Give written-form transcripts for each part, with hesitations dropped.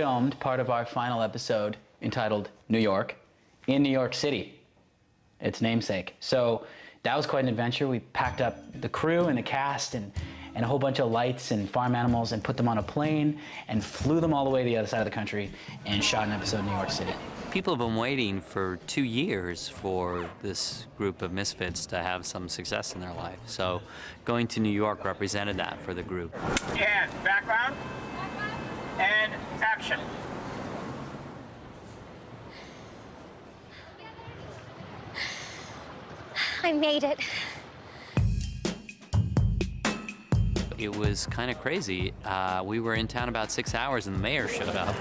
filmed part of our final episode entitled New York in New York City, its namesake. So that was quite an adventure. We packed up the crew and the cast and a whole bunch of lights and farm animals and put them on a plane and flew them all the way to the other side of the country and shot an episode in New York City. People have been waiting for 2 years for this group of misfits to have some success in their life. So going to New York represented that for the group. And background and action. I made it. It was kind of crazy. We were in town about 6 hours and the mayor showed up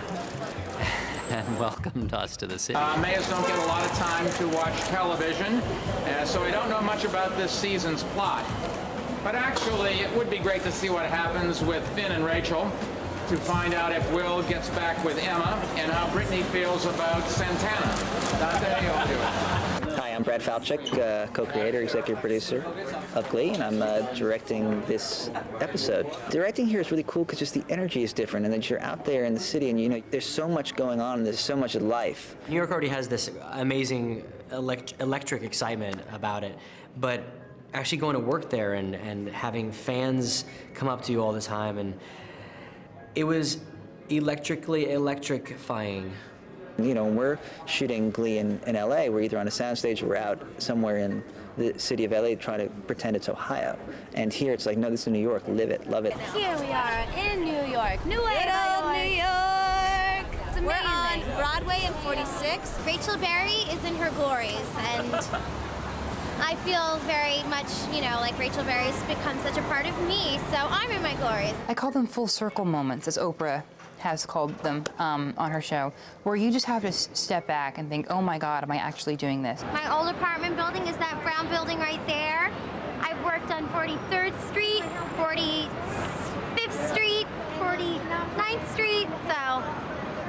and welcomed us to the city. Mayors don't get a lot of time to watch television, so I don't know much about this season's plot. But actually, it would be great to see what happens with Finn and Rachel, to find out if Will gets back with Emma, and how Brittany feels about Santana. Dante, you'll do it. Hi, I'm Brad Falchuk, co-creator, executive producer of Glee, and I'm directing this episode. Directing here is really cool because just the energy is different, and that you're out there in the city, and you know there's so much going on, and there's so much life. New York already has this amazing electric excitement about it, but actually going to work there and having fans come up to you all the time, and it was electrifying. You know, when we're shooting Glee in LA, we're either on a soundstage or we're out somewhere in the city of LA trying to pretend it's Ohio. And here it's like, no, this is New York, live it, love it. Here we are in New York. New Good old New York. It's amazing. We're on Broadway and 46. Rachel Berry is in her glories, and I feel very much, you know, like Rachel Berry's become such a part of me, so I'm in my glories. I call them full circle moments, as Oprah has called them on her show, where you just have to step back and think, oh my God, am I actually doing this? My old apartment building is that brown building right there. I've worked on 43rd Street, 45th Street, 49th Street, so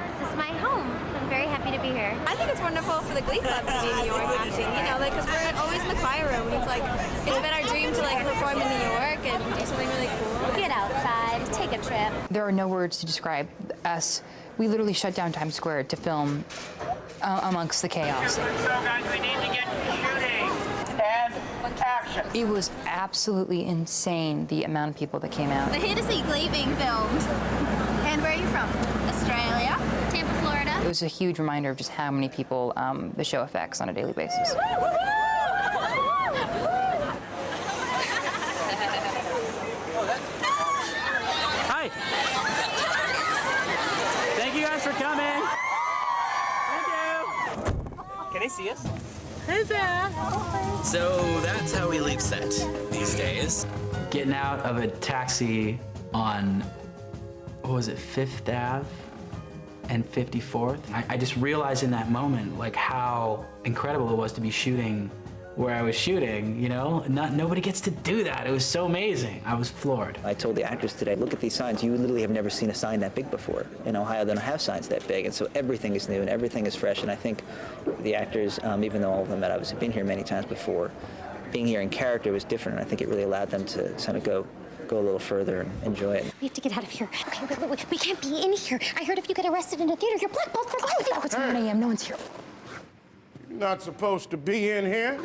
this is my home. I'm very happy to be here. I think it's wonderful for the Glee Club to be in New York acting, you know, like, because we're always in the choir room, and it's like, it's been our dream to, like, perform in New York and do something really cool. Get outside, take a trip. There are no words to describe us. We literally shut down Times Square to film amongst the chaos. So guys, we need to get shooting. And action. It was absolutely insane, the amount of people that came out. We're here to see Glee being filmed. And where are you from? Australia. Tampa, Florida. It was a huge reminder of just how many people the show affects on a daily basis. Hi. Thank you guys for coming. Thank you. Can they see us? So that's how we leave set these days. Getting out of a taxi on, what was it, 5th Ave and 54th. I just realized in that moment like how incredible it was to be shooting where I was shooting, you know? Nobody gets to do that. It was so amazing. I was floored. I told the actors today, look at these signs. You literally have never seen a sign that big before. In Ohio, they don't have signs that big, and so everything is new and everything is fresh. And I think the actors, even though all of them had obviously been here many times before, being here in character was different, and I think it really allowed them to kind of go a little further and enjoy it. We have to get out of here. Okay, wait. We can't be in here. I heard if you get arrested in a theater, you're blackballed for life. Oh, it's 9 a.m. No one's here. Not supposed to be in here.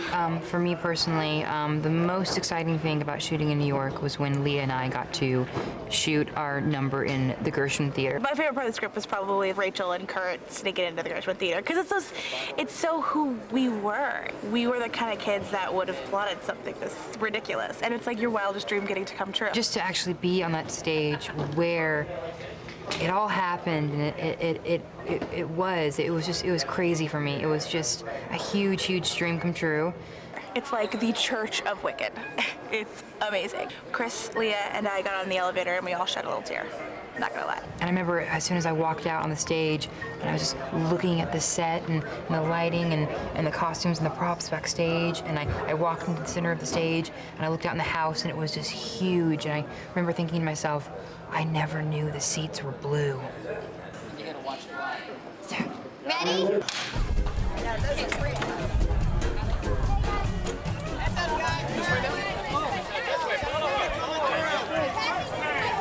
For me personally, the most exciting thing about shooting in New York was when Leah and I got to shoot our number in the Gershwin Theater. My favorite part of the script was probably Rachel and Kurt sneaking into the Gershwin Theater, because it's so who we were. We were the kind of kids that would have plotted something this ridiculous, and it's like your wildest dream getting to come true. Just to actually be on that stage where it all happened, and it was crazy for me. It was just a huge dream come true. It's like the Church of Wicked. It's amazing. Chris, Leah, and I got on the elevator and we all shed a little tear. Not gonna lie. And I remember as soon as I walked out on the stage, and I was just looking at the set and the lighting and the costumes and the props backstage, and I walked into the center of the stage and I looked out in the house and it was just huge. And I remember thinking to myself, I never knew the seats were blue. You gotta watch the line. Ready?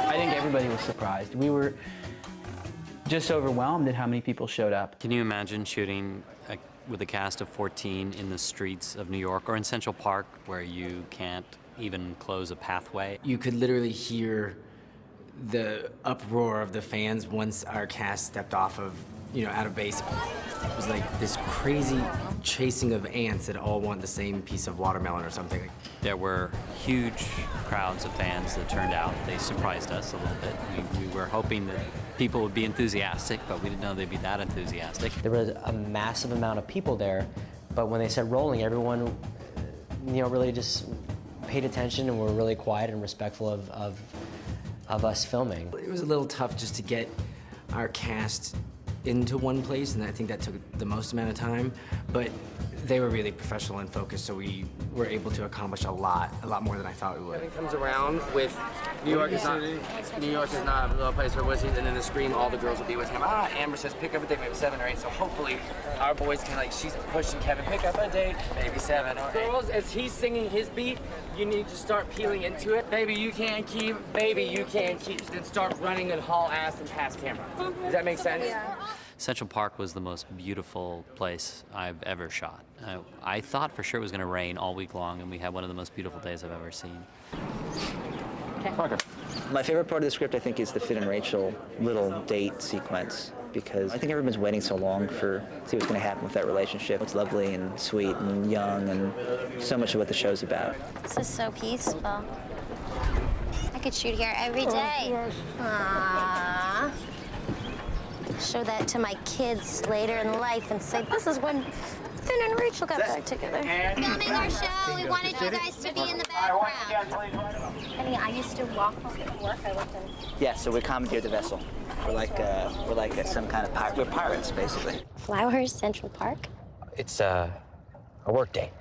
I think everybody was surprised. We were just overwhelmed at how many people showed up. Can you imagine shooting with a cast of 14 in the streets of New York or in Central Park where you can't even close a pathway? You could literally hear the uproar of the fans once our cast stepped off of, out of base. It was like this crazy chasing of ants that all want the same piece of watermelon or something. There were huge crowds of fans that turned out. They surprised us a little bit. We were hoping that people would be enthusiastic, but we didn't know they'd be that enthusiastic. There was a massive amount of people there, but when they said rolling, everyone, really just paid attention and were really quiet and respectful of us filming. It was a little tough just to get our cast into one place, and I think that took the most amount of time, but they were really professional and focused, so we were able to accomplish a lot more than I thought we would. Kevin comes around with New York is not a little place for wussies, and in the scream, all the girls will be with him. Amber says pick up a date, maybe 7 or 8, so hopefully our boys can, she's pushing Kevin, pick up a date, maybe 7 or 8. Girls, as he's singing his beat, you need to start peeling into it. Baby, you can't keep, then start running and haul ass and pass camera. Does that make sense? Yeah. Central Park was the most beautiful place I've ever shot. I thought for sure it was going to rain all week long, and we had one of the most beautiful days I've ever seen. Okay. My favorite part of the script, I think, is the Finn and Rachel little date sequence, because I think everyone's waiting so long to see what's going to happen with that relationship. It's lovely and sweet and young, and so much of what the show's about. This is so peaceful. I could shoot here every day. Aww. Show that to my kids later in life and say, this is when Finn and Rachel got back together. Filming our show, we wanted you guys to be in the background. I used to walk home to work. I worked in. Yeah, so we commandeered the vessel. We're like some kind of pirate. We're pirates, basically. Flowers, Central Park. It's a work day.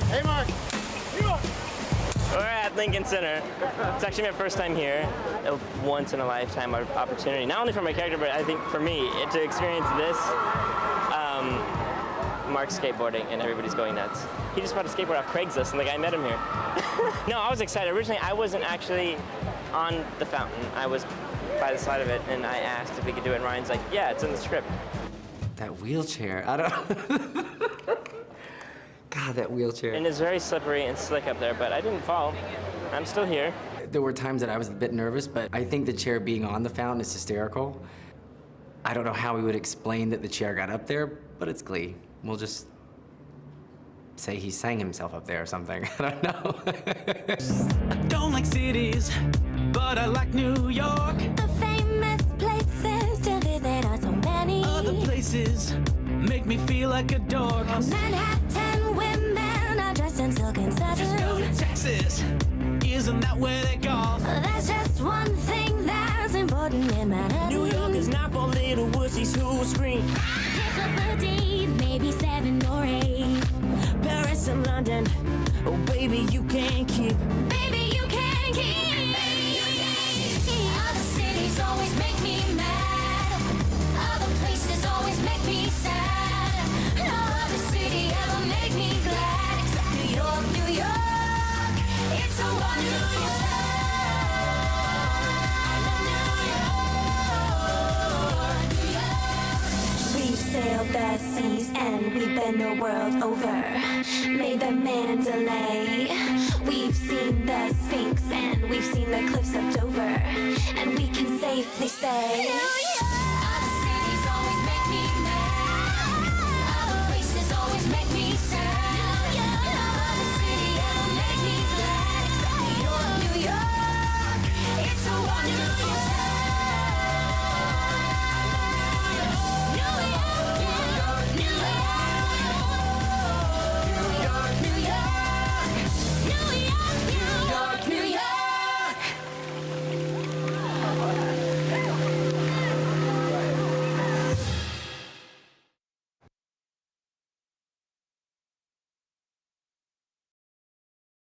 Hey, Mark. We're at Lincoln Center. It's actually my first time here. A once-in-a-lifetime opportunity, not only for my character, but I think for me, to experience this. Mark's skateboarding and everybody's going nuts. He just bought a skateboard off Craigslist and the guy met him here. No, I was excited. Originally, I wasn't actually on the fountain. I was by the side of it, and I asked if we could do it, and Ryan's like, yeah, it's in the script. That wheelchair, I don't... God, that wheelchair. And it's very slippery and slick up there, but I didn't fall. I'm still here. There were times that I was a bit nervous, but I think the chair being on the fountain is hysterical. I don't know how we would explain that the chair got up there, but it's Glee. We'll just say he sang himself up there or something. I don't know. I don't like cities, but I like New York. The famous places to visit are so many. Other places make me feel like a dork. Manhattan women are dressed in silk and satin. Just go to Texas, isn't that where they golf? That's just one thing that's important in Manhattan. New York is not for little wussies who scream. Pick up a date, maybe 7 or 8. Paris and London, oh baby, you can't keep. Baby, you can't keep. Baby, you can't keep. Other cities always make me mad. Other places always make me sad. No other city ever make me glad except New York, New York. It's so wonderful. We've sailed the seas and we've been the world over. Made the Mandalay. We've seen the Sphinx and we've seen the cliffs of Dover. And we can safely say